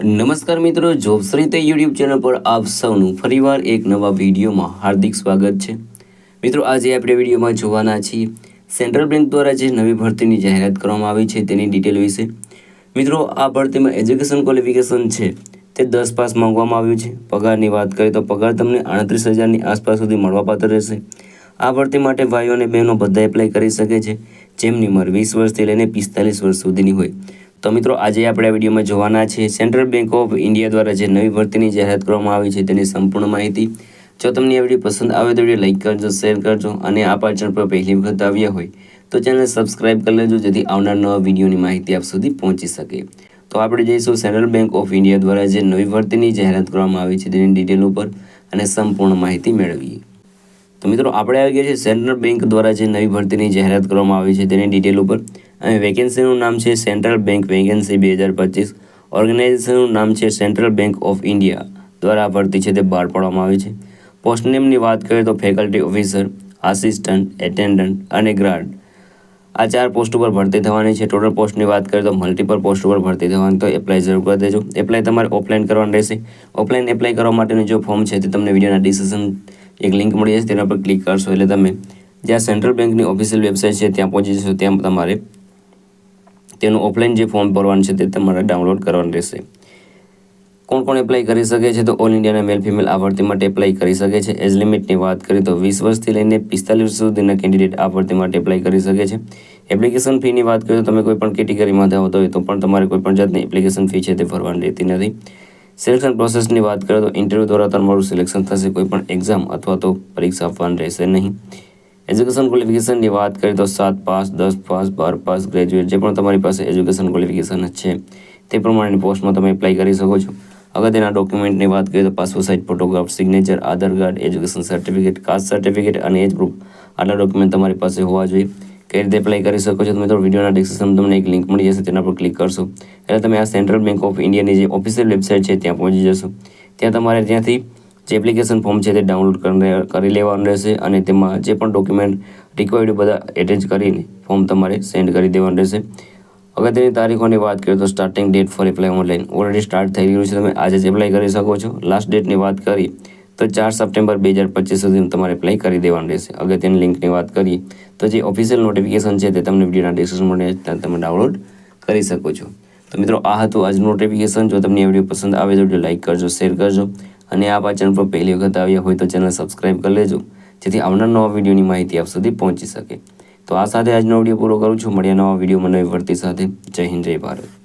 નમસ્કાર મિત્રો, જોબશ્રી તે યુટ્યુબ ચેનલ પર આપ સૌનું ફરીવાર એક નવા વિડીયોમાં હાર્દિક સ્વાગત છે। મિત્રો, આજે આપણે વિડીયોમાં જોવાના છીએ સેન્ટ્રલ બેંક દ્વારા જે નવી ભરતીની જાહેરાત કરવામાં આવી છે તેની ડિટેલ વિશે। મિત્રો, આ ભરતીમાં એજ્યુકેશન ક્વોલિફિકેશન છે તે 10 પાસ માંગવામાં આવ્યું છે। પગારની વાત કરીએ તો પગાર તમને 38,000ની આસપાસ સુધી મળવાપાત્ર રહેશે। આ ભરતી માટે ભાઈઓ અને બહેનો બધા એપ્લાય કરી શકે છે જેમની ઉંમર 20 વર્ષથી લઈને 45 વર્ષ સુધીની હોય। તો મિત્રો, આજે આપણે આ વિડીયોમાં જોવાના છે સેન્ટ્રલ બેંક ઓફ ઇન્ડિયા દ્વારા જે નવી ભરતીની જાહેરાત કરવામાં આવી છે તેની સંપૂર્ણ માહિતી। જો તમને આ વિડીયો પસંદ આવે તો વિડીયો લાઈક કરજો, શેર કરજો અને આ ચેનલ પર પહેલી વખત આવ્યા હોય તો ચેનલ સબસ્ક્રાઇબ કરી લેજો જેથી આવનાર નવા વિડીયોની માહિતી આપ સુધી પહોંચી શકે। તો આપણે જઈશું સેન્ટ્રલ બેંક ઓફ ઇન્ડિયા દ્વારા જે નવી ભરતીની જાહેરાત કરવામાં આવી છે તેની ડિટેલ ઉપર અને સંપૂર્ણ માહિતી મેળવીએ। તો મિત્રો, આપણે આવી ગયા છે સેન્ટ્રલ બેંક દ્વારા જે નવી ભરતીની જાહેરાત કરવામાં આવી છે તેની ડિટેલ ઉપર અને વેકેન્સીનું નામ છે સેન્ટ્રલ બેંક વેકેન્સી 2025। ઓર્ગેનાઇઝેશનનું નામ છે સેન્ટ્રલ બેંક ઓફ ઇન્ડિયા દ્વારા ભરતી છે તે બહાર પાડવામાં આવી છે। પોસ્ટ નેમની વાત કરીએ તો ફેકલ્ટી ઓફિસર, આસિસ્ટન્ટ, એટેન્ડન્ટ અને ગાર્ડ આ 4 પોસ્ટ ઉપર ભરતી થવાની છે। ટોટલ પોસ્ટની વાત કરીએ તો મલ્ટિપલ પોસ્ટ ઉપર ભરતી થવાની, તો એપ્લાય જરૂર કરી દેજો। એપ્લાય તમારે ઓફલાઈન કરવાનું રહેશે। ઓફલાઈન એપ્લાય કરવા માટેનું જો ફોર્મ છે તે તમને વિડીયોના ડિસ્ક્રિપ્શન એક લિંક મળી જશે, તેના પર ક્લિક કરશો એટલે તમે જ્યાં સેન્ટ્રલ બેંકની ઓફિશિયલ વેબસાઇટ છે ત્યાં પહોંચી જશો। ત્યાં તમારે તેનું ઓફલાઈન જે ફોર્મ ભરવાનું છે તે તમારે ડાઉનલોડ કરવાનું રહેશે। કોણ કોણ એપ્લાય કરી શકે છે? તો ઓલ ઇન્ડિયાના મેલ ફિમેલ આ ભરતી માટે એપ્લાય કરી શકે છે। એજ લિમિટની વાત કરીએ તો 20 વર્ષથી લઈને 45 વર્ષ સુધીના કેન્ડિડેટ આ ભરતી માટે એપ્લાય કરી શકે છે। એપ્લિકેશન ફીની વાત કરીએ તો તમે કોઈ પણ કેટેગરીમાં આવતા હોય તો પણ તમારે કોઈ પણ જાતની એપ્લિકેશન ફી છે તે ભરવાની રહેતી નથી। સિલેક્શન પ્રોસેસની વાત કરીએ તો ઇન્ટરવ્યૂ દ્વારા તમારું સિલેક્શન થશે, કોઈ પણ એક્ઝામ અથવા તો પરીક્ષા આપવાની રહેશે નહીં। એજ્યુકેશન ક્વોલિફિકેશનની વાત કરીએ તો 7 પાસ, 10 પાસ, 12 પાસ, ગ્રેજ્યુએટ જે પણ તમારી પાસે એજ્યુકેશન ક્વોલિફિકેશન છે તે પ્રમાણેની પોસ્ટમાં તમે એપ્લાય કરી શકો છો। અગત્યના ડોક્યુમેન્ટની વાત કરીએ તો passport size photograph, signature, Aadhaar card, education certificate, caste certificate અને એજ પ્રૂફ આટલા ડોક્યુમેન્ટ તમારી પાસે હોવા જોઈએ। કઈ રીતે એપ્લાય કરી શકો છો? તો મિત્રો, વિડીયોના ડિસ્ક્રિપ્શનમાં તમને એક લિંક મળી જશે, તેના પર ક્લિક કરશો એટલે તમે આ સેન્ટ્રલ બેંક ઓફ ઇન્ડિયાની જે ઓફિશિયલ વેબસાઇટ છે ત્યાં પહોંચી જશો। ત્યાં તમારે ત્યાંથી જે એપ્લિકેશન ફોર્મ છે તે ડાઉનલોડ કરી લેવાનું રહેશે અને તેમાં જે પણ ડોક્યુમેન્ટ રિક્વાયર્ડ બધા એટેચ કરીને ફોર્મ તમારે સેન્ડ કરી દેવાનું રહેશે। અગત્યની તારીખોની વાત કરીએ તો starting date four apply online already start થઈ ગયું છે, તમે આજે જ એપ્લાય કરી શકો છો। લાસ્ટ ડેટની વાત કરીએ તો 4 સપ્ટેમ્બર 2025 સુધી તમારે એપ્લાય કરી દેવાનું રહેશે। અગત્યની લિંકની વાત કરીએ તો જે ઓફિશિયલ નોટિફિકેશન છે તે તમને વિડીયોના ડિસ્ક્રિપ્શનમાં મળે ત્યાં તમે ડાઉનલોડ કરી શકો છો। તો મિત્રો, આ હતું આજનું નોટિફિકેશન। જો તમને આ વિડીયો પસંદ આવે તો વિડીયો લાઈક કરજો, શેર કરજો અને આ ચેનલ પર પહેલી વખત આવ્યા હોય તો ચેનલ સબસ્ક્રાઇબ કરી લેજો જેથી આવનાર નવા વિડીયોની માહિતી આપ સુધી પહોંચી શકે। તો આ સાથે આજનો વિડીયો પૂરો કરું છું। મળ્યા નવા વિડીયોમાં નવી ભરતી સાથે। જય હિન્દ, જય ભારત।